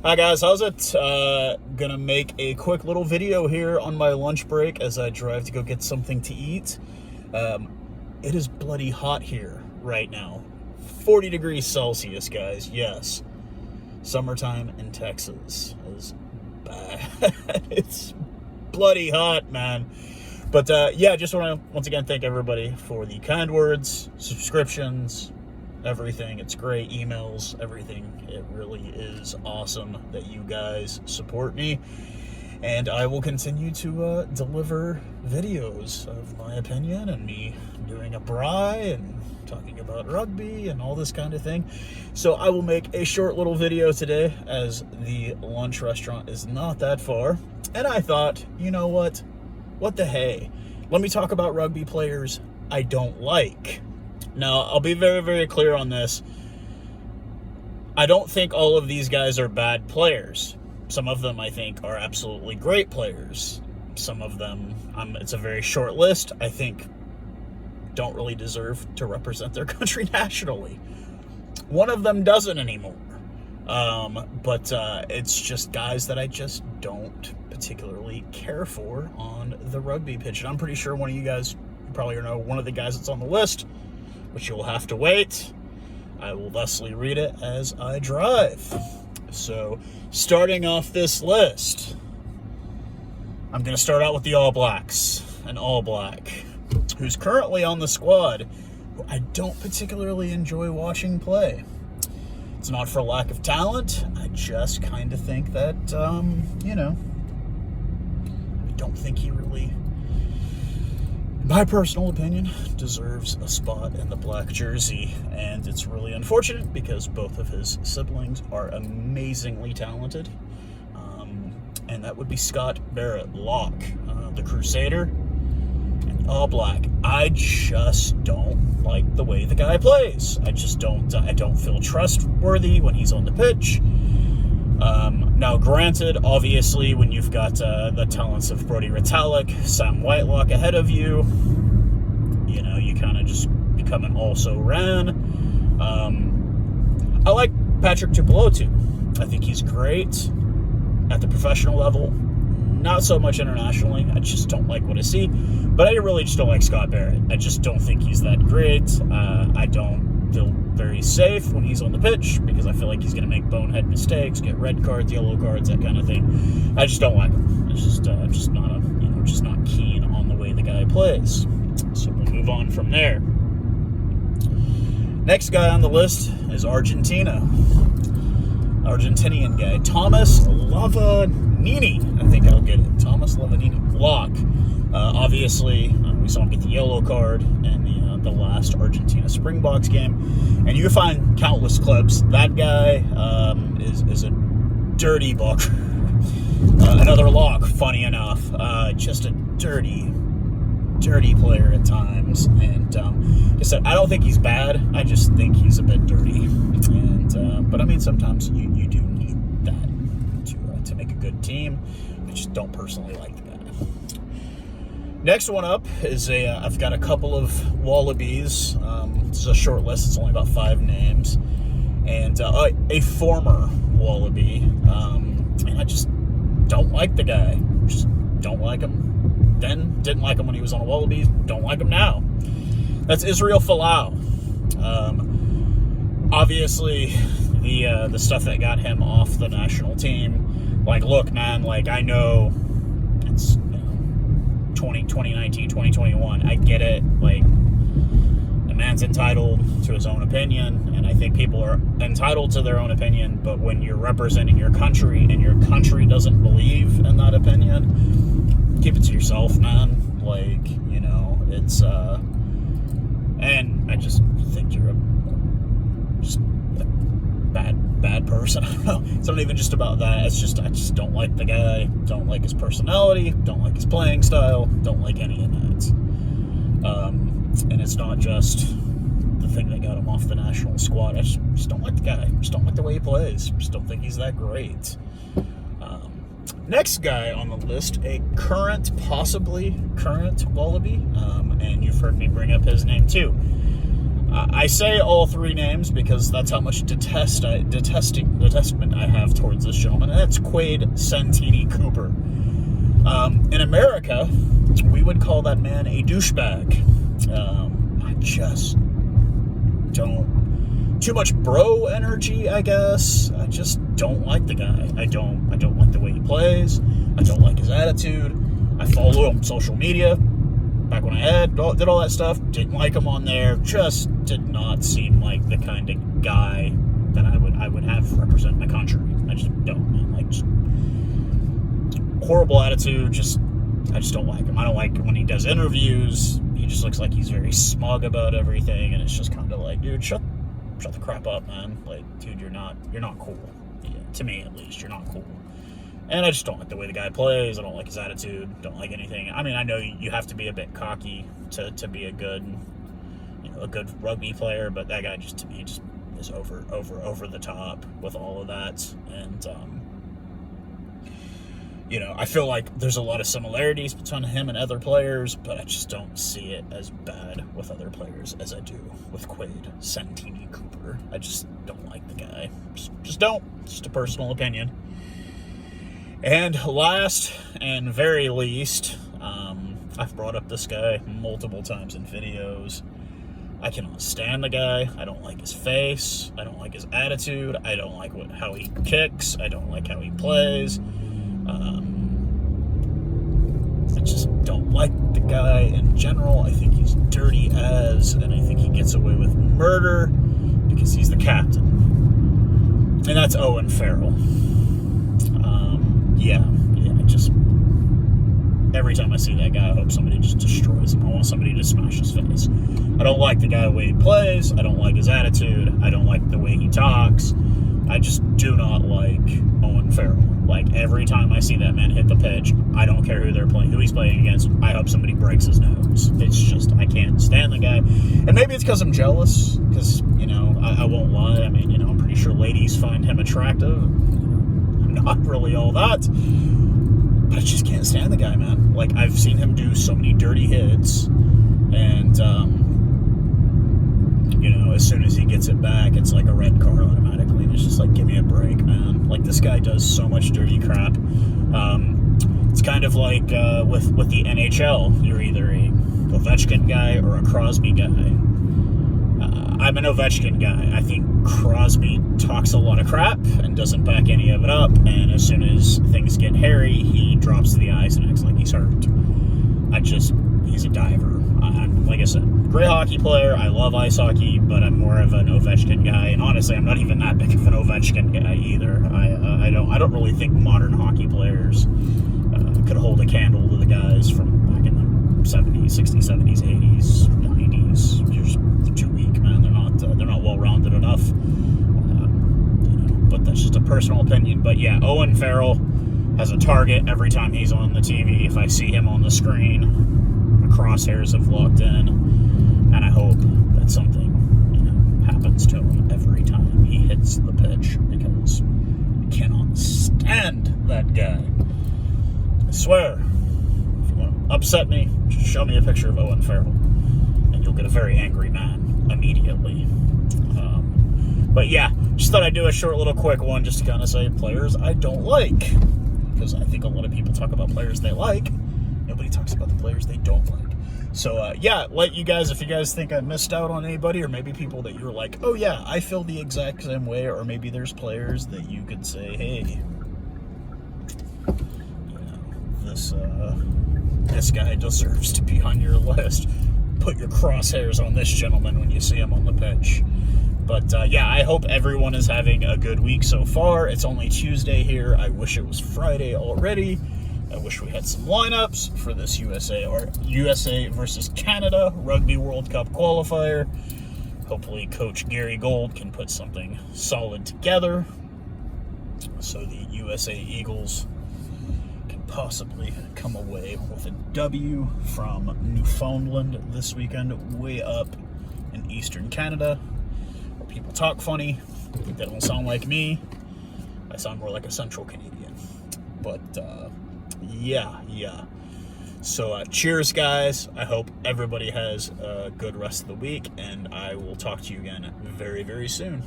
Hi guys, how's it? Gonna make a quick little video here on my lunch break as I drive to go get something to eat. It is bloody hot here right now. 40 degrees Celsius, guys, yes. Summertime in Texas is bad. It's bloody hot, man. But yeah, just want to once again thank everybody for the kind words, subscriptions, everything. It's great. Emails, everything. It really is awesome that you guys support me, and I will continue to deliver videos of my opinion and me doing a braai and talking about rugby and all this kind of thing. So I will make a short little video today as the lunch restaurant is not that far, and I thought, you know what the hey, let me talk about rugby players I don't like. Now, I'll be very, very clear on this. I don't think all of these guys are bad players. Some of them, I think, are absolutely great players. Some of them, it's a very short list, I think, don't really deserve to represent their country nationally. One of them doesn't anymore. But it's just guys that I just don't particularly care for on the rugby pitch. And I'm pretty sure one of you guys probably know one of the guys that's on the list, but you'll have to wait. I will thusly read it as I drive. So, starting off this list, I'm going to start out with the All Blacks. An All Black who's currently on the squad, who I don't particularly enjoy watching play. It's not for lack of talent. I just kind of think that, I don't think he really, in my personal opinion, deserves a spot in the black jersey. And it's really unfortunate because both of his siblings are amazingly talented. And that would be Scott Barrett, lock, the Crusader, and All Black. I just don't like the way the guy plays. I don't feel trustworthy when he's on the pitch. Now, granted, obviously, when you've got the talents of Brodie Retallick, Sam Whitelock ahead of you, you kind of just become an also-ran. I like Patrick Tuipulotu. I think he's great at the professional level. Not so much internationally. I just don't like what I see. But I really just don't like Scott Barrett. I just don't think he's that great. I don't feel very safe when he's on the pitch because I feel like he's going to make bonehead mistakes, get red cards, yellow cards, that kind of thing. I just don't like him. It's just just not keen on the way the guy plays. So we'll move on from there. Next guy on the list is Argentina. Argentinian guy, Thomas Lavanini. I think I'll get it. Thomas Lavanini, lock. Obviously, we saw him get the yellow card in the last Argentina Springboks game, and you can find countless clips. That guy is a dirty book. Another lock, funny enough, just a dirty player at times. And like I said, I don't think he's bad. I just think he's a bit dirty. And but I mean, sometimes you do need that to make a good team. I just don't personally like the guy. Next one up is I've got a couple of Wallabies. This is a short list. It's only about 5 names. And a former Wallaby. And I just don't like the guy. Just don't like him. Then didn't like him when he was on a Wallaby. Don't like him now. That's Israel Folau. Obviously, the stuff that got him off the national team. Like, look, man, like, I know it's 2019, 2021. I get it. Like, the man's entitled to his own opinion, and I think people are entitled to their own opinion, but when you're representing your country and your country doesn't believe in that opinion, keep it to yourself, man. Like, it's, and I just think you're just a bad person. I don't know. It's not even just about that. It's just, I just don't like the guy. Don't like his personality. Don't like his playing style. Don't like any of that. And it's not just the thing that got him off the national squad. I just don't like the guy. Just don't like the way he plays. Just don't think he's that great. Next guy on the list, a possibly current Wallaby, and you've heard me bring up his name too. I say all three names because that's how much detestment I have towards this gentleman, and that's Quade Santini Cooper. In America, we would call that man a douchebag. I just don't... Too much bro energy, I guess. I just don't like the guy. I don't like the way he plays. I don't like his attitude. I follow him on social media. Back when I did all that stuff, didn't like him on there. Just did not seem like the kind of guy that I would have represent my country. I just don't, man. Like, just horrible attitude. I just don't like him. I don't like when he does interviews. He just looks like he's very smug about everything, and it's just kind of like, dude, shut the crap up, man. Like, dude, you're not cool. Yeah, to me, at least, you're not cool. And I just don't like the way the guy plays. I don't like his attitude. Don't like anything. I mean, I know you have to be a bit cocky to be a good rugby player, but that guy just, to me, just is over the top with all of that. And I feel like there's a lot of similarities between him and other players, but I just don't see it as bad with other players as I do with Quade Santini Cooper. I just don't like the guy. Just don't. Just a personal opinion. And last and very least, I've brought up this guy multiple times in videos. I cannot stand the guy. I don't like his face. I don't like his attitude. I don't like how he kicks. I don't like how he plays. I just don't like the guy in general. I think he's dirty as, and I think he gets away with murder because he's the captain. And that's Owen Farrell. Every time I see that guy, I hope somebody just destroys him. I want somebody to smash his face. I don't like the guy the way he plays. I don't like his attitude. I don't like the way he talks. I just do not like Owen Farrell. Like, every time I see that man hit the pitch, I don't care who he's playing against. I hope somebody breaks his nose. It's just, I can't stand the guy. And maybe it's because I'm jealous, because, I won't lie. I mean, I'm pretty sure ladies find him attractive. I'm not really all that. But I just can't stand the guy, man. Like, I've seen him do so many dirty hits, and, as soon as he gets it back, it's like a red card automatically, and it's just like, give me a break, man. Like, this guy does so much dirty crap. It's kind of like with the NHL. You're either a Ovechkin guy or a Crosby guy. I'm an Ovechkin guy. I think Crosby talks a lot of crap and doesn't back any of it up, and as soon as things get hairy, he drops to the ice and acts like he's hurt. He's a diver. Like I said, great hockey player. I love ice hockey, but I'm more of an Ovechkin guy, and honestly, I'm not even that big of an Ovechkin guy either. I don't really think modern hockey players could hold a candle to the guys from back in the 70s, 60s, 70s, 80s, 90s. They're too weak, man. They're not well-rounded enough. But that's just a personal opinion. But yeah, Owen Farrell has a target every time he's on the TV. If I see him on the screen, my crosshairs have locked in, and I hope that something happens to him every time he hits the pitch, because I cannot stand that guy. I swear, if you want to upset me, just show me a picture of Owen Farrell, and you'll get a very angry man immediately. But yeah, just thought I'd do a short little quick one just to kind of say players I don't like, because I think a lot of people talk about players they like. Nobody talks about the players they don't like. So let you guys, if you guys think I missed out on anybody, or maybe people that you're like, oh yeah, I feel the exact same way, or maybe there's players that you could say, hey, this guy deserves to be on your list. Put your crosshairs on this gentleman when you see him on the pitch. But I hope everyone is having a good week so far. It's only Tuesday here. I wish it was Friday already. I wish we had some lineups for this USA versus Canada Rugby World Cup qualifier. Hopefully Coach Gary Gold can put something solid together so the USA Eagles can possibly come away with a W from Newfoundland this weekend, way up in Eastern Canada, where people talk funny. They don't sound like me. I sound more like a Central Canadian. But yeah. So cheers, guys. I hope everybody has a good rest of the week, and I will talk to you again very, very soon.